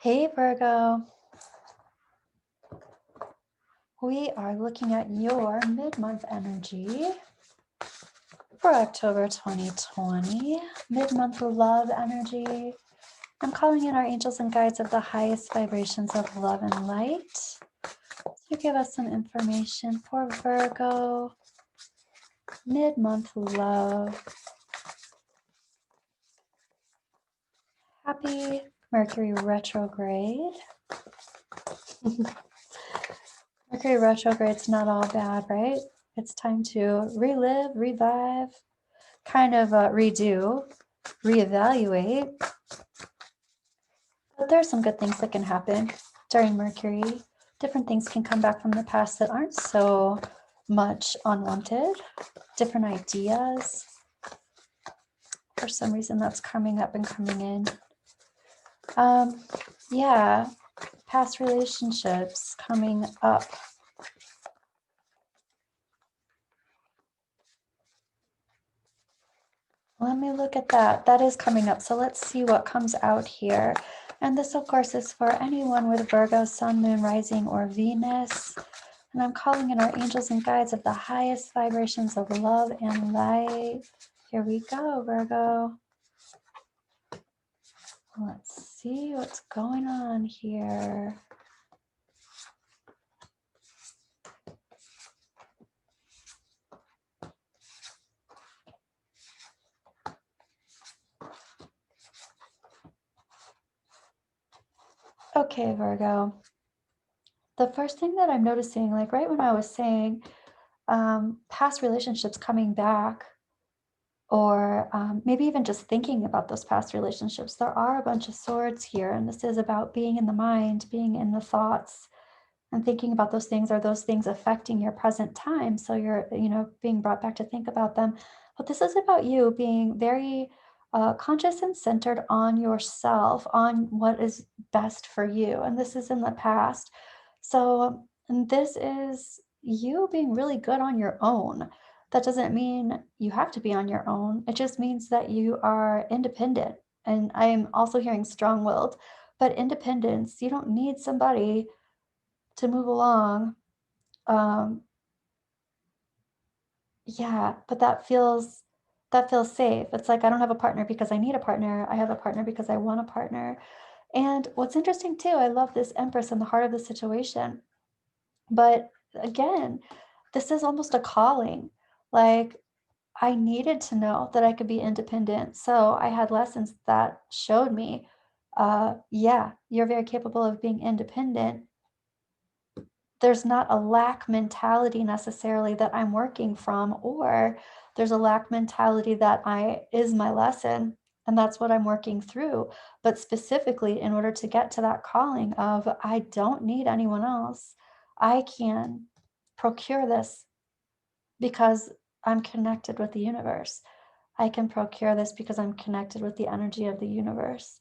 Hey Virgo, we are looking at your mid-month energy for October 2020, mid-month love energy. I'm calling in our angels and guides of the highest vibrations of love and light to give us some information for Virgo, mid-month love. Happy Mercury retrograde. Mercury retrograde's not all bad, right? It's time to relive, revive, kind of redo, reevaluate. But there are some good things that can happen during Mercury. Different things can come back from the past that aren't so much unwanted. Different ideas. For some reason, that's coming up and coming in. Yeah, past relationships coming up. Let me look at that. That is coming up. So let's see what comes out here. And this, of course, is for anyone with Virgo, Sun, Moon, Rising, or Venus. And I'm calling in our angels and guides of the highest vibrations of love and light. Here we go, Virgo. Let's see what's going on here. Okay, Virgo. The first thing that I'm noticing, like right when I was saying past relationships coming back, or maybe even just thinking about those past relationships, there are a bunch of swords here. And this is about being in the mind, being in the thoughts, and thinking about those things. Are those things affecting your present time? So you're, being brought back to think about them. But this is about you being very conscious and centered on yourself, on what is best for you. And this is in the past. So and this is you being really good on your own. That doesn't mean you have to be on your own. It just means that you are independent. And I am also hearing strong-willed, but independence, you don't need somebody to move along. Yeah, but that feels safe. It's like I don't have a partner because I need a partner. I have a partner because I want a partner. And what's interesting too, I love this Empress in the heart of the situation. But again, this is almost a calling. Like I needed to know that I could be independent. So I had lessons that showed me, yeah, you're very capable of being independent. There's not a lack mentality necessarily that I'm working from, or there's a lack mentality that is my lesson, and that's what I'm working through. But specifically, in order to get to that calling of I don't need anyone else, I can procure this because I'm connected with the universe. I can procure this because I'm connected with the energy of the universe.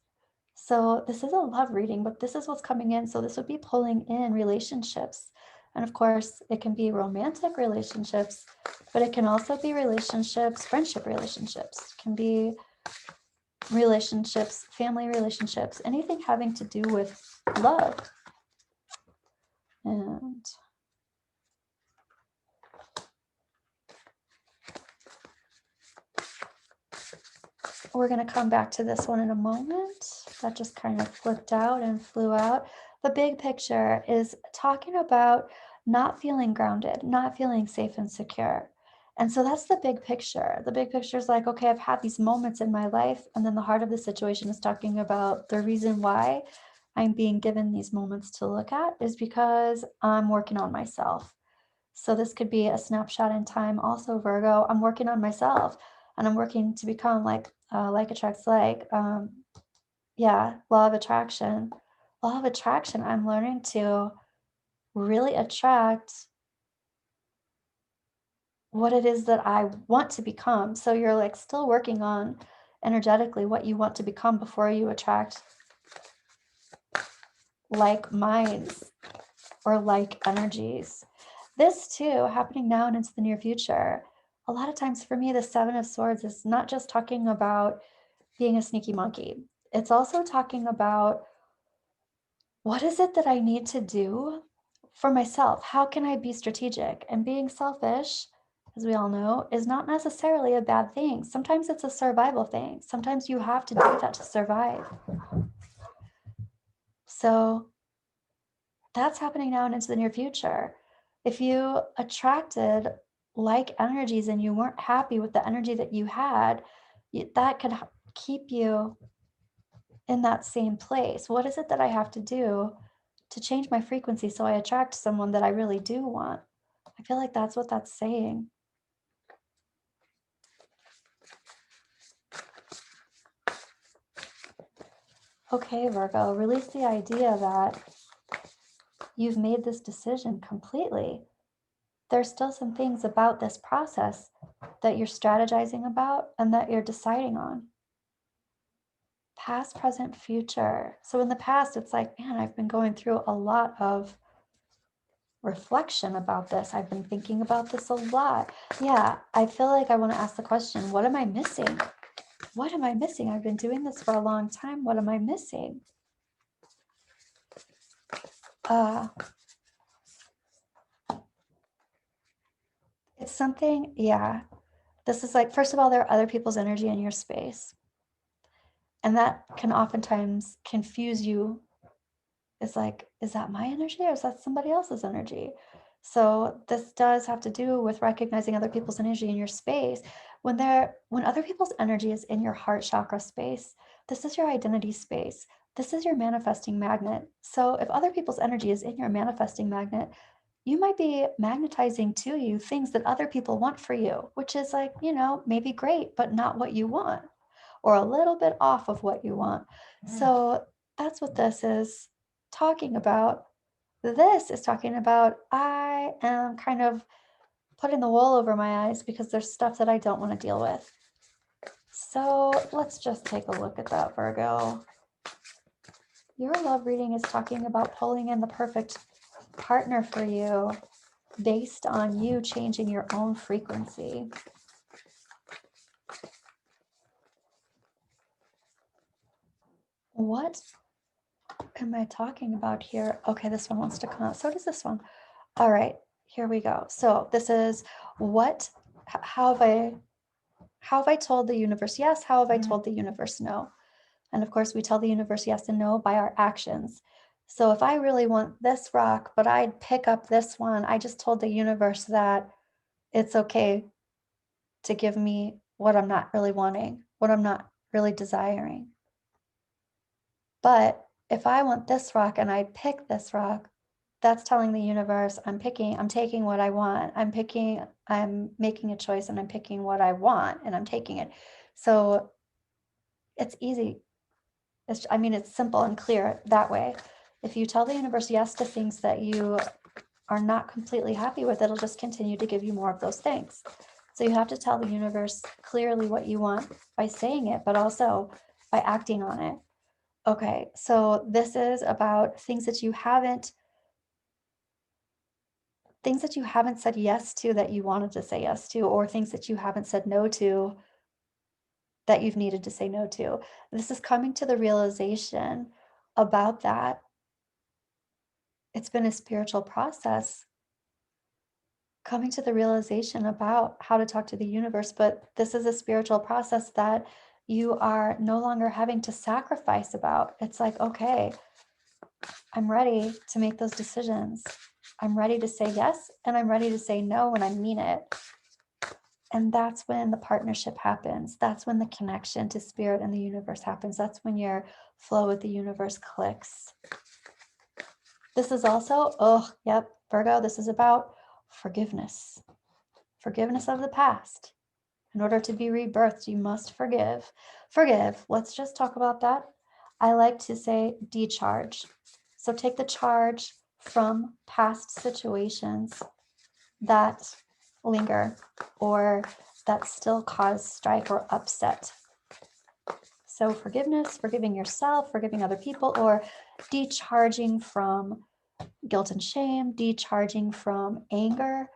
So this is a love reading, but this is what's coming in. So this would be pulling in relationships. And of course, it can be romantic relationships, but it can also be relationships, friendship relationships, it can be relationships, family relationships, anything having to do with love. And we're going to come back to this one in a moment. That just kind of flipped out and flew out. The big picture is talking about not feeling grounded, not feeling safe and secure. And so that's the big picture. The big picture is like, okay, I've had these moments in my life. And then the heart of the situation is talking about the reason why I'm being given these moments to look at is because I'm working on myself. So this could be a snapshot in time. Also, Virgo, I'm working on myself and I'm working to become like attracts like. Yeah, law of attraction. Law of attraction, I'm learning to really attract what it is that I want to become. So you're like still working on energetically what you want to become before you attract like minds or like energies. This too, happening now and into the near future. A lot of times for me, the Seven of Swords is not just talking about being a sneaky monkey. It's also talking about what is it that I need to do for myself? How can I be strategic? And being selfish, as we all know, is not necessarily a bad thing. Sometimes it's a survival thing. Sometimes you have to do that to survive. So that's happening now and into the near future. If you attracted like energies and you weren't happy with the energy that you had, that could keep you in that same place. What is it that I have to do to change my frequency so I attract someone that I really do want? I feel like that's what that's saying. Okay, Virgo, release the idea that you've made this decision completely. There's still some things about this process that you're strategizing about and that you're deciding on. Past, present, future. So in the past, it's like, man, I've been going through a lot of reflection about this. I've been thinking about this a lot. Yeah, I feel like I want to ask the question, what am I missing? What am I missing? I've been doing this for a long time. What am I missing? It's something, yeah. This is like, first of all, there are other people's energy in your space. And that can oftentimes confuse you. It's like, is that my energy or is that somebody else's energy? So this does have to do with recognizing other people's energy in your space. When other people's energy is in your heart chakra space, this is your identity space. This is your manifesting magnet. So if other people's energy is in your manifesting magnet, you might be magnetizing to you things that other people want for you, which is like, maybe great, but not what you want, or a little bit off of what you want. So that's what this is talking about. This is talking about I am kind of putting the wool over my eyes because there's stuff that I don't want to deal with. So let's just take a look at that, Virgo. Your love reading is talking about pulling in the perfect partner for you based on you changing your own frequency. What am I talking about here? Okay, this one wants to come out. So does this one. All right, here we go. So this is how have I told the universe yes? How have I told the universe no? And of course, we tell the universe yes and no by our actions. So if I really want this rock, but I'd pick up this one, I just told the universe that it's okay to give me what I'm not really wanting, what I'm not really desiring. But if I want this rock and I pick this rock, that's telling the universe I'm taking what I want. I'm making a choice and I'm picking what I want and I'm taking it. So it's easy. It's simple and clear that way. If you tell the universe yes to things that you are not completely happy with, it'll just continue to give you more of those things. So you have to tell the universe clearly what you want by saying it, but also by acting on it. Okay, so this is about things that you haven't said yes to that you wanted to say yes to, or things that you haven't said no to that you've needed to say no to. This is coming to the realization about that. It's been a spiritual process coming to the realization about how to talk to the universe, but this is a spiritual process that you are no longer having to sacrifice about. It's like, okay, I'm ready to make those decisions. I'm ready to say yes, and I'm ready to say no when I mean it. And that's when the partnership happens. That's when the connection to spirit and the universe happens. That's when your flow with the universe clicks. This is also, Virgo, this is about forgiveness. Forgiveness of the past. In order to be rebirthed, you must forgive. Forgive. Let's just talk about that. I like to say decharge. So take the charge from past situations that linger or that still cause strife or upset. So forgiveness, forgiving yourself, forgiving other people, or decharging from guilt and shame, decharging from anger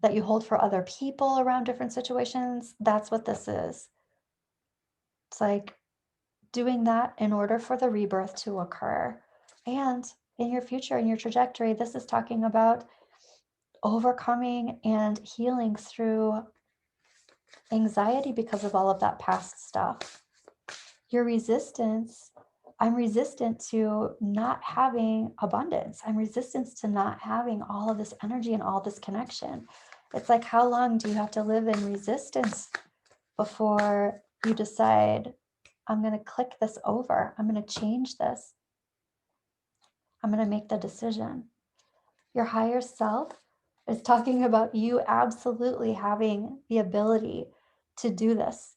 that you hold for other people around different situations. That's what this is. It's like doing that in order for the rebirth to occur. And in your future, in your trajectory, this is talking about overcoming and healing through anxiety because of all of that past stuff. Your resistance, I'm resistant to not having abundance. I'm resistant to not having all of this energy and all this connection. It's like, how long do you have to live in resistance before you decide, I'm going to click this over? I'm going to change this. I'm going to make the decision. Your higher self is talking about you absolutely having the ability to do this.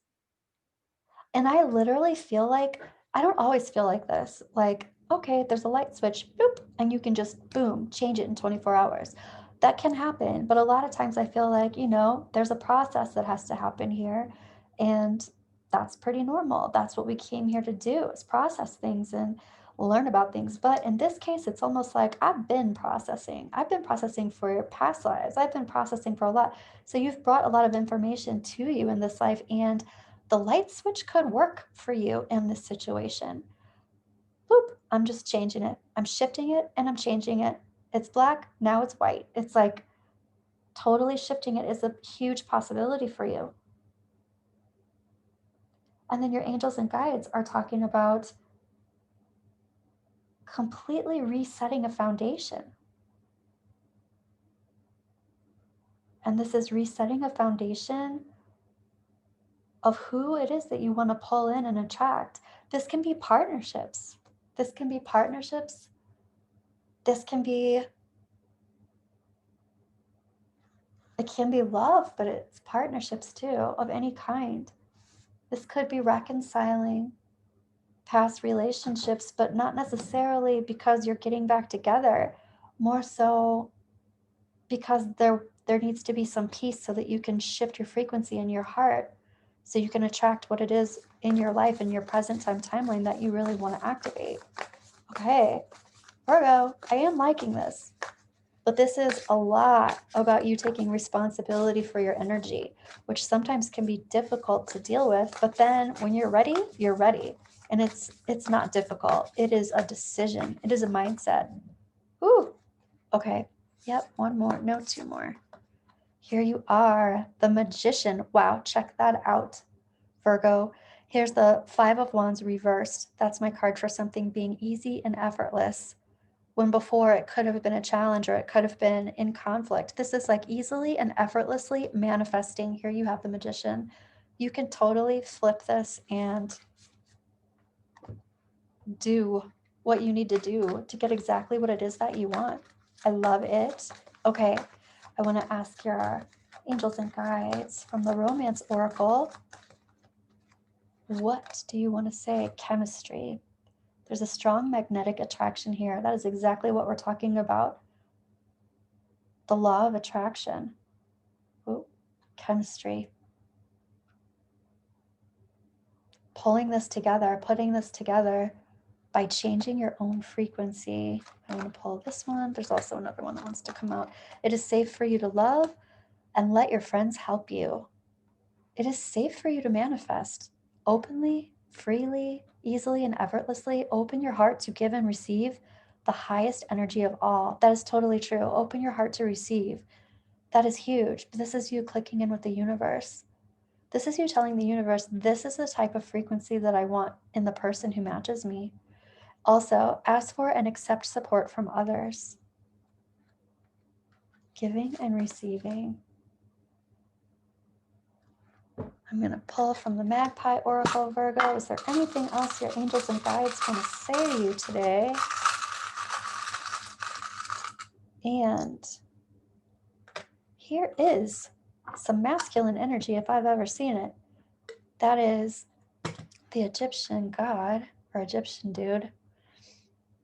And I literally feel like, I don't always feel like this. Like, okay, there's a light switch, boop, and you can just boom, change it in 24 hours. That can happen. But a lot of times I feel like, there's a process that has to happen here. And that's pretty normal. That's what we came here to do, is process things and learn about things. But in this case, it's almost like I've been processing. I've been processing for your past lives. I've been processing for a lot. So you've brought a lot of information to you in this life. And the light switch could work for you in this situation. Boop, I'm just changing it. I'm shifting it and I'm changing it. It's black, now it's white. It's like totally shifting it is a huge possibility for you. And then your angels and guides are talking about completely resetting a foundation. And this is resetting a foundation of who it is that you want to pull in and attract. This can be partnerships. This can be partnerships. This can be, it can be love, but it's partnerships too, of any kind. This could be reconciling past relationships, but not necessarily because you're getting back together, more so because there needs to be some peace so that you can shift your frequency in your heart, so you can attract what it is in your life, in your present time timeline, that you really want to activate. Okay, Virgo, I am liking this. But this is a lot about you taking responsibility for your energy, which sometimes can be difficult to deal with. But then when you're ready, you're ready. And it's not difficult. It is a decision. It is a mindset. Ooh, okay. Yep, one more. No, two more. Here you are, the Magician. Wow, check that out, Virgo. Here's the Five of Wands reversed. That's my card for something being easy and effortless, when before it could have been a challenge or it could have been in conflict. This is like easily and effortlessly manifesting. Here you have the Magician. You can totally flip this and do what you need to do to get exactly what it is that you want. I love it. Okay, I want to ask your angels and guides from the Romance Oracle, what do you want to say? Chemistry. There's a strong magnetic attraction here. That is exactly what we're talking about. The law of attraction. Ooh, chemistry. Pulling this together, putting this together by changing your own frequency. I want to pull this one. There's also another one that wants to come out. It is safe for you to love and let your friends help you. It is safe for you to manifest openly, freely, easily, and effortlessly. Open your heart to give and receive the highest energy of all. That is totally true. Open your heart to receive. That is huge. This is you clicking in with the universe. This is you telling the universe, this is the type of frequency that I want in the person who matches me. Also, ask for and accept support from others. Giving and receiving. I'm going to pull from the Magpie Oracle, Virgo. Is there anything else your angels and guides want to say to you today? And here is some masculine energy if I've ever seen it. That is the Egyptian god or Egyptian dude.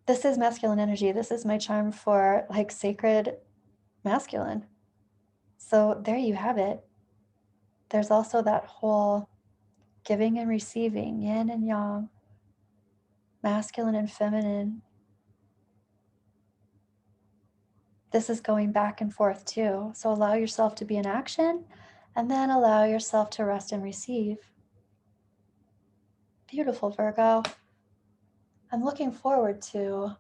This is masculine energy. This is my charm for like sacred masculine. So there you have it. There's also that whole giving and receiving, yin and yang, masculine and feminine. This is going back and forth too. So allow yourself to be in action and then allow yourself to rest and receive. Beautiful, Virgo. I'm looking forward to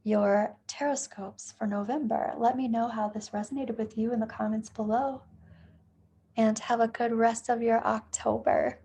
your Tarotscopes for November. Let me know how this resonated with you in the comments below. And have a good rest of your October.